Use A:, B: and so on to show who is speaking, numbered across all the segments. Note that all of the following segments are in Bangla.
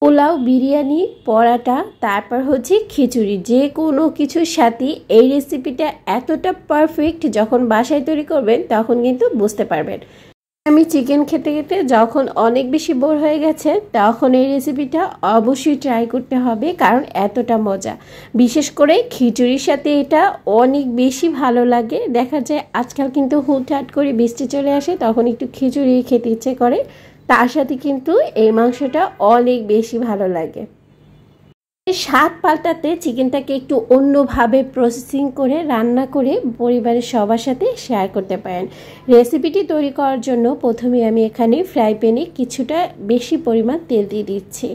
A: পোলাও, বিরিয়ানি, পরাটা, তারপর হচ্ছে খিচুড়ি, যে কোনো কিছুর সাথে এই রেসিপিটা এতটা পারফেক্ট, যখন বাসায় তৈরি করবেন তখন কিন্তু বুঝতে পারবেন। আমি চিকেন খেতে খেতে যখন অনেক বেশি বোর হয়ে গেছে, তখন এই রেসিপিটা অবশ্যই ট্রাই করতে হবে, কারণ এতটা মজা। বিশেষ করে খিচুড়ির সাথে এটা অনেক বেশি ভালো লাগে। দেখা যায় আজকাল কিন্তু হুটহাট করে বৃষ্টি চলে আসে, তখন একটু খিচুড়ি খেতে ইচ্ছে করে, তার সাথে কিন্তু এই মাংসটা অনেক বেশি ভালো লাগে। স্বাদ পাল্টাতে চিকেনটাকে একটু অন্যভাবে প্রসেসিং করে রান্না করে পরিবারের সবার সাথে শেয়ার করতে পারেন। রেসিপিটি তৈরি করার জন্য প্রথমে আমি এখানে ফ্রাই প্যানে কিছুটা বেশি পরিমাণ তেল দিয়ে দিচ্ছি।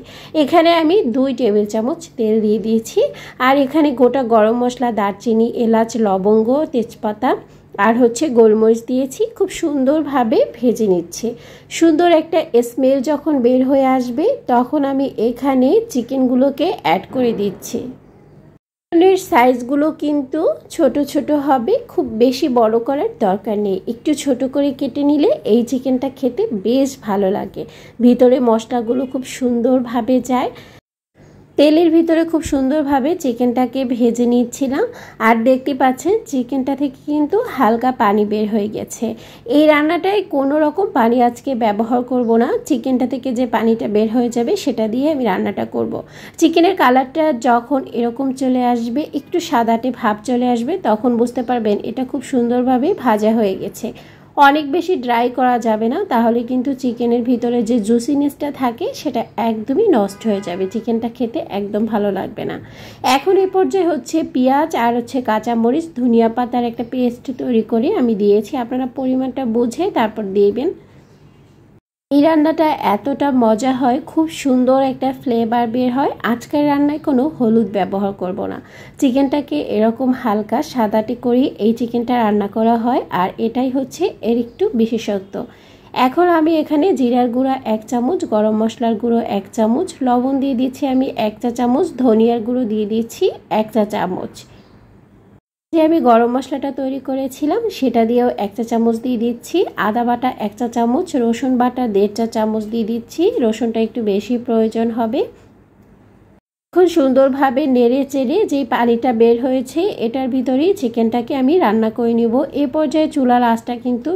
A: এখানে আমি 2 টেবিল চামচ তেল দিয়ে দিয়েছি। আর এখানে গোটা গরম মশলা, দারচিনি, এলাচ, লবঙ্গ, তেজপাতা আর হচ্ছে গোলমরিচ দিয়েছি। খুব সুন্দরভাবে ভেজে নিচ্ছি। সুন্দর একটা স্মেল যখন বের হয়ে আসবে, তখন আমি এখানে চিকেনগুলোকে অ্যাড করে দিচ্ছি। চিকেনের সাইজগুলো কিন্তু ছোট ছোট হবে, খুব বেশি বড় করার দরকার নেই। একটু ছোট করে কেটে নিলে এই চিকেনটা খেতে বেশ ভালো লাগে। ভিতরে মশলাগুলো খুব সুন্দরভাবে যায়। তেলের ভিতরে খুব সুন্দরভাবে চিকেনটাকে ভেজে নিচ্ছিলাম। আর দেখতে পাচ্ছেন চিকেনটা থেকে কিন্তু হালকা পানি বের হয়ে গেছে। এই রান্নাটায় কোনো রকম পানি আজকে ব্যবহার করব না। চিকেনটা থেকে যে পানিটা বের হয়ে যাবে সেটা দিয়ে আমি রান্নাটা করব। চিকেনের কালারটা যখন এরকম চলে আসবে, একটু সাদাটে ভাব চলে আসবে, তখন বুঝতে পারবেন এটা খুব সুন্দরভাবে ভাজা হয়ে গেছে। অনেক বেশি ড্রাই করা যাবে না, তাহলে কিন্তু চিকেনের ভিতরে যে জুসিনেসটা থাকে সেটা একদমই নষ্ট হয়ে যাবে, চিকেনটা খেতে একদম ভালো লাগবে না। এখন এই পর্যায়ে হচ্ছে পেঁয়াজ আর হচ্ছে কাঁচামরিচ, ধনিয়া পাতার একটা পেস্ট তৈরি করে আমি দিয়েছি। আপনারা পরিমাণটা বুঝে তারপর দিবেন। এই রান্নাটা এতটা মজা হয়, খুব সুন্দর একটা ফ্লেভার বের হয়। আজকের রান্নায় কোনো হলুদ ব্যবহার করব না। চিকেনটাকে এরকম হালকা সাদাটে করে এই চিকেনটা রান্না করা হয়, আর এটাই হচ্ছে এর একটু বিশেষত্ব। এখন আমি এখানে জিরার গুঁড়া 1 চামচ, গরম মশলার গুঁড়ো 1 চামচ, লবণ দিয়ে দিচ্ছি আমি 1 চা চামচ, ধনিয়ার গুঁড়ো দিয়ে দিচ্ছি 1 চা চামচ। যে আমি গরম মশলাটা তৈরি করেছিলাম সেটা দিয়েও 1 চা চামচ দিয়ে দিচ্ছি। আদা বাটা 1 চা চামচ, রসুন বাটা 1.5 চা চামচ দিয়ে দিচ্ছি। রসুনটা একটু বেশি প্রয়োজন হবে। এখন সুন্দরভাবে নেড়ে চেড়ে যে পানিটা বের হয়েছে এটার ভিতরেই চিকেনটাকে আমি রান্না করে নিব। এ পর্যায়ে চুলার আঁচটা কিন্তু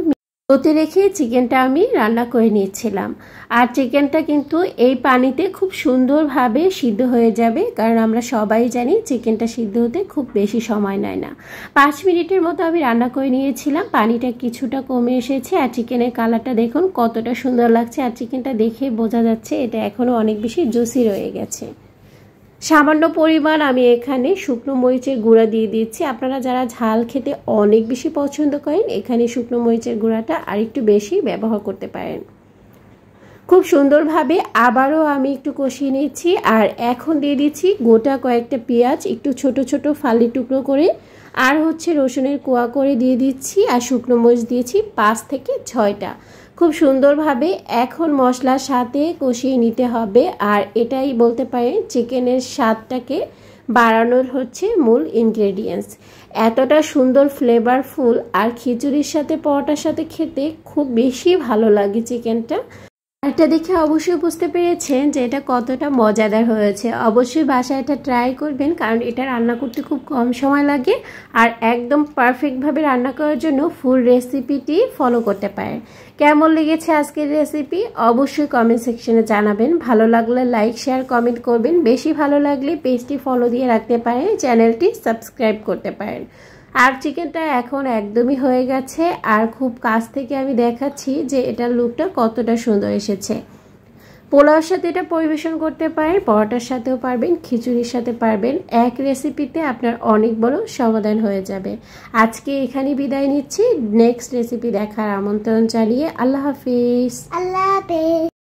A: লোতে রেখে চিকেনটা আমি রান্না করে নিচ্ছিলাম। আর চিকেনটা কিন্তু এই পানিতে খুব সুন্দরভাবে সিদ্ধ হয়ে যাবে, কারণ আমরা সবাই জানি চিকেনটা সিদ্ধ হতে খুব বেশি সময় নেয় না। 5 মিনিটের মতো আমি রান্না করে নিয়েছিলাম। পানিটা কিছুটা কমে এসেছে, আর চিকেনের কালারটা দেখুন কতটা সুন্দর লাগছে। আর চিকেনটা দেখে বোঝা যাচ্ছে এটা এখনও অনেক বেশি জুসি রয়ে গেছে। সামান্য পরিমাণ আমি এখানে শুকনো মরিচের গুঁড়া দিয়ে দিচ্ছি। আপনারা যারা ঝাল খেতে অনেক বেশি পছন্দ করেন, এখানে শুকনো মরিচের গুঁড়াটা আরেকটু বেশি ব্যবহার করতে পারেন। খুব সুন্দরভাবে আবারও আমি একটু কষিয়ে নিচ্ছি। আর এখন দিয়ে দিচ্ছি গোটা কয়েকটা পেঁয়াজ একটু ছোট ছোট ফালি টুকরো করে, আর হচ্ছে রসুনের কোয়া করে দিয়ে দিচ্ছি। আর শুকনো মরিচ দিয়েছি 5 থেকে 6টা। খুব সুন্দরভাবে এখন মশলার সাথে কষিয়ে নিতে হবে। আর এটাই বলতে পারেন চিকেনের স্বাদটাকে বাড়ানোর হচ্ছে মূল ইনগ্রেডিয়েন্টস। এতটা সুন্দর ফ্লেভারফুল, আর খিচুড়ির সাথে পরোটার সাথে খেতে খুব বেশি ভালো লাগে চিকেনটা। এটা দেখে অবশ্যই বুঝতে পেরেছেন যে এটা কতটা মজাদার হয়েছে। অবশ্যই বাসায় এটা ট্রাই করবেন, কারণ এটা রান্না করতে খুব কম সময় লাগে। আর একদম পারফেক্টভাবে রান্না করার জন্য ফুল রেসিপিটি ফলো করতে পারেন। কেমন লেগেছে আজকের রেসিপি অবশ্যই কমেন্ট সেকশনে জানাবেন। ভালো লাগলে লাইক, শেয়ার, কমেন্ট করবেন। বেশি ভালো লাগলে পেজটি ফলো দিয়ে রাখতে পারেন, চ্যানেলটি সাবস্ক্রাইব করতে পারেন। আর চিকেনটা এখন একদমই হয়ে গেছে, আর খুব কাছ থেকে আমি দেখাচ্ছি যে এটার লুকটা কতটা সুন্দর এসেছে। পোলাওর সাথে এটা পরিবেশন করতে পারেন, পরোটার সাথেও পারবেন, খিচুড়ির সাথে পারবেন। এক রেসিপিতে আপনার অনেক বড় সমাধান হয়ে যাবে। আজকে এখানে বিদায় নিচ্ছি। নেক্সট রেসিপি দেখার আমন্ত্রণ জানিয়ে আল্লাহ হাফিজ।
B: আল্লাহ হাফেজ।